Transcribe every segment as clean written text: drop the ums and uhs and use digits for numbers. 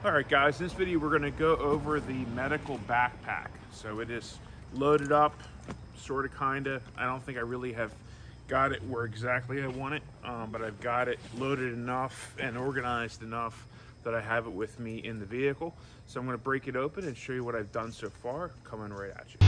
All right, guys, in this video we're going to go over the medical backpack. So it is loaded up, sort of, kind of. I don't think I really have got it where exactly I want it, but I've got it loaded enough and organized enough that I have it with me in the vehicle. So I'm going to break it open and show you what I've done so far, coming right at you.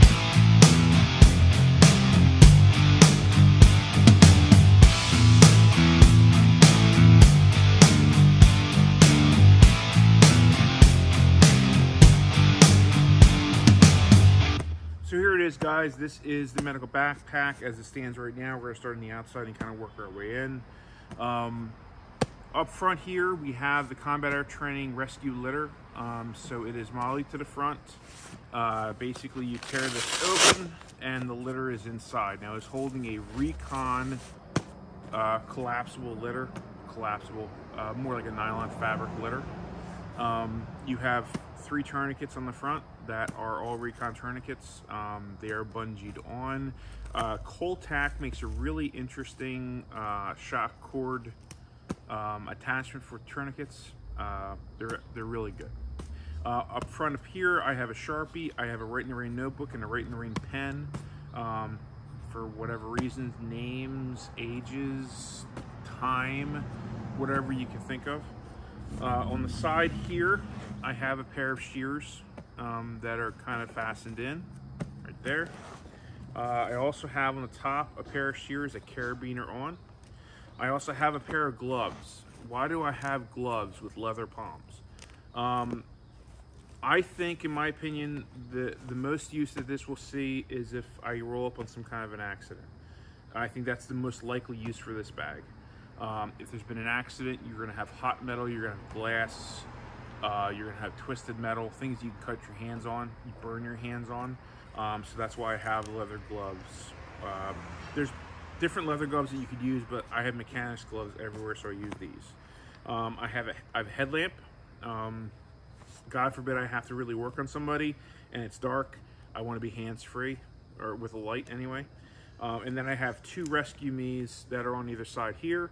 So here it is, guys. This is the medical backpack as it stands right now. We're going to start on the outside and kind of work our way in. Up front here, we have the Combat Air Training Rescue Litter. So it is MOLLE to the front. Basically, you tear this open and the litter is inside. Now, it's holding a Recon collapsible litter. Collapsible, more like a nylon fabric litter. You have 3 tourniquets on the front that are all Recon tourniquets. They are bungeed on. Coltac makes a really interesting shock cord attachment for tourniquets. They're really good. Up front up here, I have a Sharpie, I have a Write in the Rain notebook and a Write in the Rain pen. For whatever reasons, names, ages, time, whatever you can think of. On the side here, I have a pair of shears that are kind of fastened in right there. I also have on the top a pair of shears, a carabiner on. I also have a pair of gloves. Why do I have gloves with leather palms? I think, in my opinion, the most use that this will see is if I roll up on some kind of an accident. I think that's the most likely use for this bag. If there's been an accident, you're going to have hot metal, you're going to have glass, you're going to have twisted metal, things you can cut your hands on, you burn your hands on. So that's why I have leather gloves. There's different leather gloves that you could use, but I have mechanics gloves everywhere, so I use these. I have a headlamp. God forbid I have to really work on somebody and it's dark. I want to be hands-free, or with a light anyway. And then I have 2 Rescue Me's that are on either side here.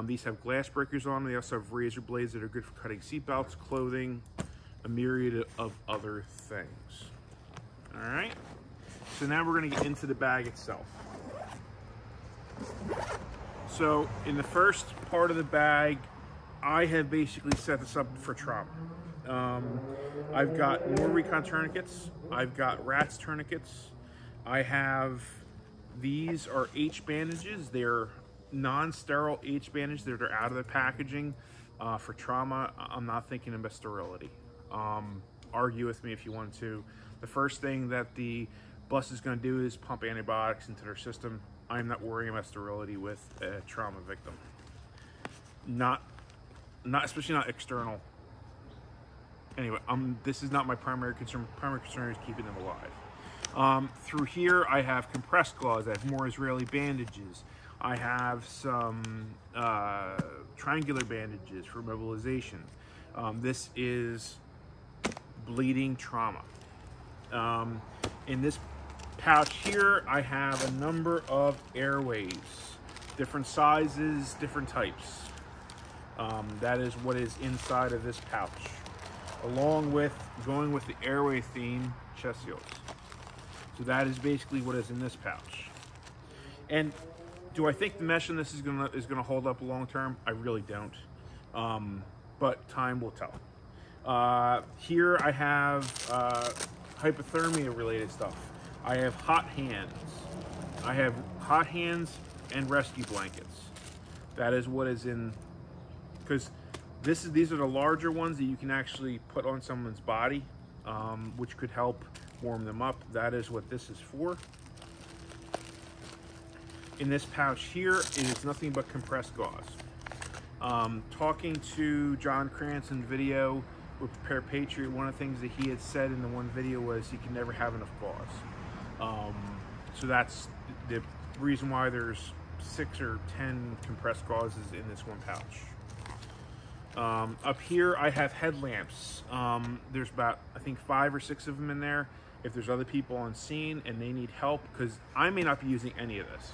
These have glass breakers on them. They also have razor blades that are good for cutting seatbelts, clothing, a myriad of other things. All right. So now we're going to get into the bag itself. So in the first part of the bag, I have basically set this up for trauma. I've got more Recon tourniquets. I've got RATS tourniquets. I have, these are H bandages. They're non-sterile H bandages that are out of the packaging for trauma. I'm not thinking about sterility. Argue with me if you want to. The first thing that the bus is going to do is pump antibiotics into their system. I'm not worrying about sterility with a trauma victim. Especially not external. Anyway, this is not my primary concern. My primary concern is keeping them alive. Through here, I have compressed gauze. I have more Israeli bandages. I have some triangular bandages for mobilization. This is bleeding trauma. In this pouch here, I have a number of airways, different sizes, different types. That is what is inside of this pouch, along with going with the airway theme, chest seals. So that is basically what is in this pouch. And do I think the mesh in this is gonna hold up long term? I really don't, but time will tell. Here I have hypothermia related stuff. I have hot hands. I have hot hands and rescue blankets. That is what is in, because these are the larger ones that you can actually put on someone's body, which could help warm them up. That is what this is for. In this pouch here, it is nothing but compressed gauze. Talking to John Cranson's video with Prepare Patriot, one of the things that he had said in the one video was he can never have enough gauze. So that's the reason why there's 6 or 10 compressed gauzes in this one pouch. Up here I have headlamps. There's about, I think, 5 or 6 of them in there. If there's other people on scene and they need help, because I may not be using any of this.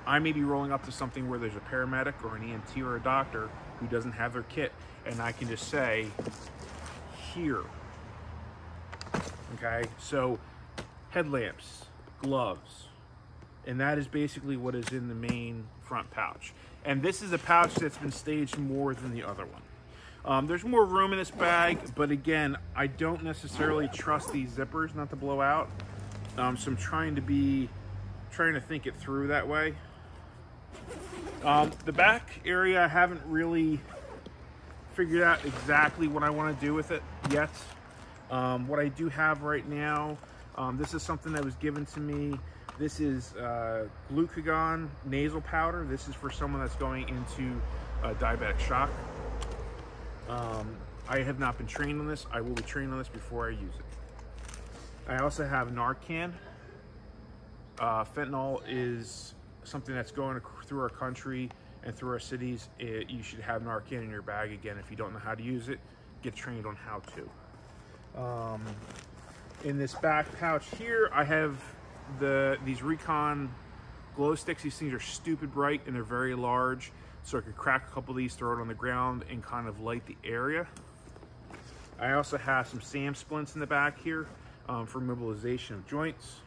I may be rolling up to something where there's a paramedic or an EMT or a doctor who doesn't have their kit, and I can just say here. Okay, so headlamps, gloves, and that is basically what is in the main front pouch. And this is a pouch that's been staged more than the other one. There's more room in this bag, but again, I don't necessarily trust these zippers not to blow out. So I'm trying to think it through that way. The back area, I haven't really figured out exactly what I want to do with it yet. What I do have right now, this is something that was given to me. This is glucagon nasal powder. This is for someone that's going into diabetic shock. I have not been trained on this. I will be trained on this before I use it. I also have Narcan. Fentanyl is something that's going through our country and through our cities. You should have Narcan in your bag. Again, if you don't know how to use it, get trained on how to. In this back pouch here, I have these Recon glow sticks. These things are stupid bright and they're very large, so I could crack a couple of these, throw it on the ground, and kind of light the area. I also have some SAM splints in the back here for mobilization of joints.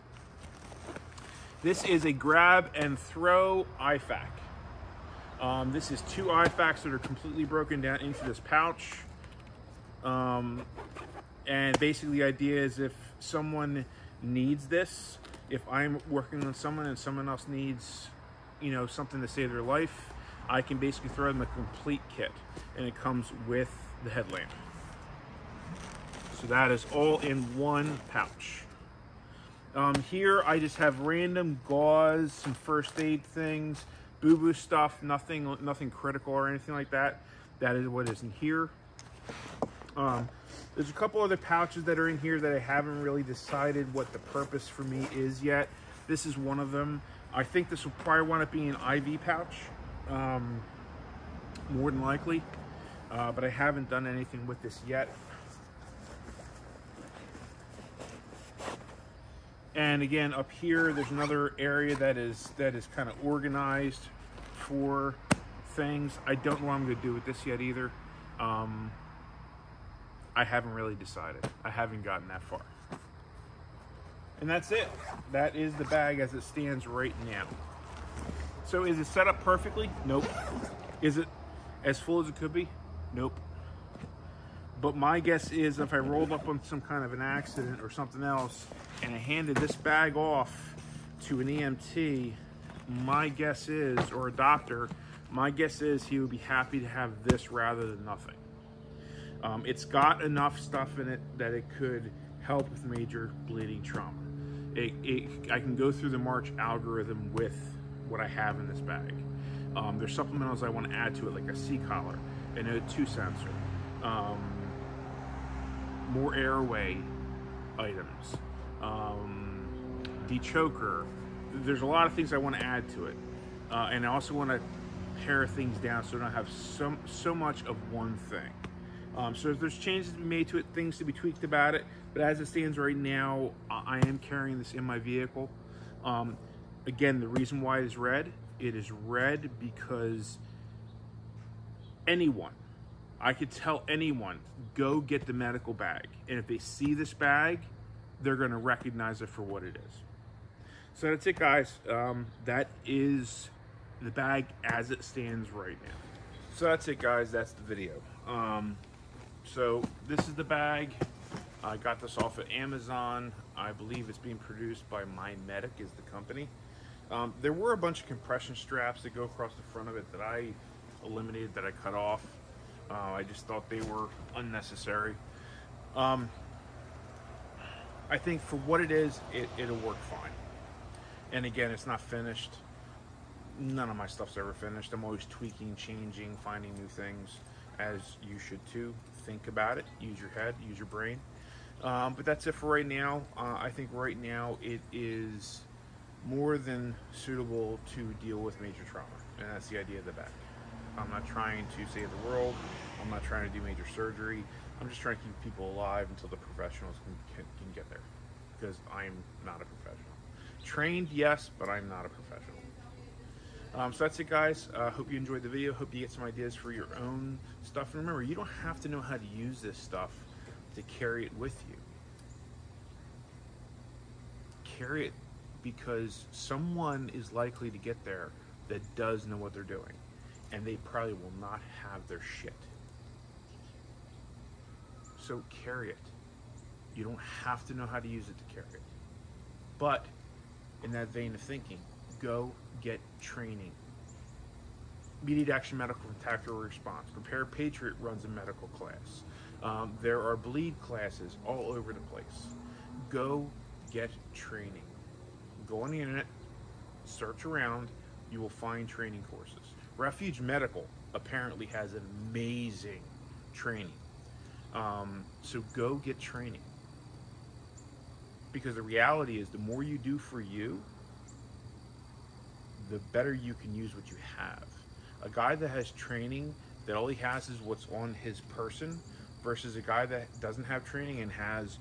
This is a grab and throw IFAK. This is 2 IFAKs that are completely broken down into this pouch. And basically the idea is if someone needs this, if I'm working on someone and someone else needs, you know, something to save their life, I can basically throw them a complete kit, and it comes with the headlamp. So that is all in one pouch. Here I just have random gauze, some first aid things, boo-boo stuff, nothing critical or anything like that. That is what is in here. There's a couple other pouches that are in here that I haven't really decided what the purpose for me is yet. This is one of them. I think this will probably wind up being an IV pouch, more than likely, but I haven't done anything with this yet. And again, up here, there's another area that is kind of organized for things. I don't know what I'm going to do with this yet either. I haven't really decided. I haven't gotten that far. And that's it. That is the bag as it stands right now. So is it set up perfectly? Nope. Is it as full as it could be? Nope. But my guess is if I rolled up on some kind of an accident or something else and I handed this bag off to an EMT, my guess is, or a doctor, my guess is he would be happy to have this rather than nothing. It's got enough stuff in it that it could help with major bleeding trauma. I can go through the March algorithm with what I have in this bag. There's supplementals I want to add to it, like a C-collar, an O2 sensor, more airway items, dechoker. There's a lot of things I want to add to it. And I also want to pare things down so I don't have so much of one thing. So if there's changes to be made to it, things to be tweaked about it, but as it stands right now, I am carrying this in my vehicle. Again, the reason why it is red because I could tell anyone, go get the medical bag. And if they see this bag, they're gonna recognize it for what it is. So that's it, guys. That is the bag as it stands right now. So that's it, guys, that's the video. So this is the bag. I got this off of Amazon. I believe it's being produced by MyMedic is the company. There were a bunch of compression straps that go across the front of it that I eliminated, that I cut off. I just thought they were unnecessary. I think for what it is, it'll work fine. And again, it's not finished. None of my stuff's ever finished. I'm always tweaking, changing, finding new things, as you should too. Think about it, use your head, use your brain. But that's it for right now. I think right now it is more than suitable to deal with major trauma, and that's the idea of the bag. I'm not trying to save the world. I'm not trying to do major surgery. I'm just trying to keep people alive until the professionals can get there, because I'm not a professional. Trained, yes, but I'm not a professional. So that's it, guys. Hope you enjoyed the video. Hope you get some ideas for your own stuff. And remember, you don't have to know how to use this stuff to carry it with you. Carry it because someone is likely to get there that does know what they're doing, and they probably will not have their shit. So carry it. You don't have to know how to use it to carry it. But in that vein of thinking, go get training. Immediate Action Medical and Tactical Response. Prepare Patriot runs a medical class. There are bleed classes all over the place. Go get training. Go on the internet, search around, you will find training courses. Refuge Medical apparently has an amazing training. So go get training. Because the reality is, the more you do for you, the better you can use what you have. A guy that has training, that all he has is what's on his person, versus a guy that doesn't have training and has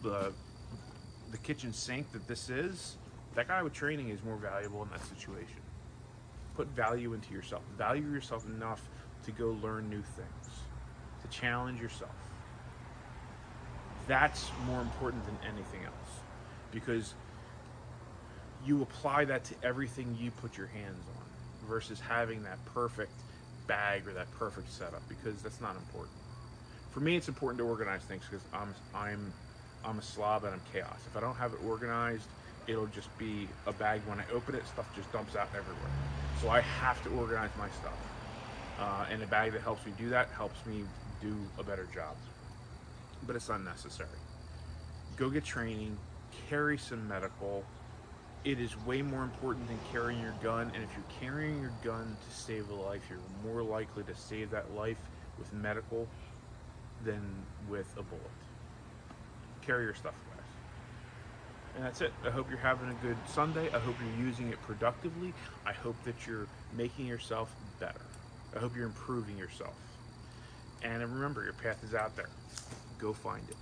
the kitchen sink that this is, that guy with training is more valuable in that situation. Put value into yourself. Value yourself enough to go learn new things, to challenge yourself. That's more important than anything else, because you apply that to everything you put your hands on versus having that perfect bag or that perfect setup, because that's not important. For me, it's important to organize things because I'm a slob and I'm chaos. If I don't have it organized, it'll just be a bag. When I open it, stuff just dumps out everywhere. So I have to organize my stuff. And a bag that helps me do that helps me do a better job. But it's unnecessary. Go get training, carry some medical. It is way more important than carrying your gun. And if you're carrying your gun to save a life, you're more likely to save that life with medical than with a bullet. Carry your stuff, guys. And that's it. I hope you're having a good Sunday. I hope you're using it productively. I hope that you're making yourself better. I hope you're improving yourself. And remember, your path is out there. Go find it.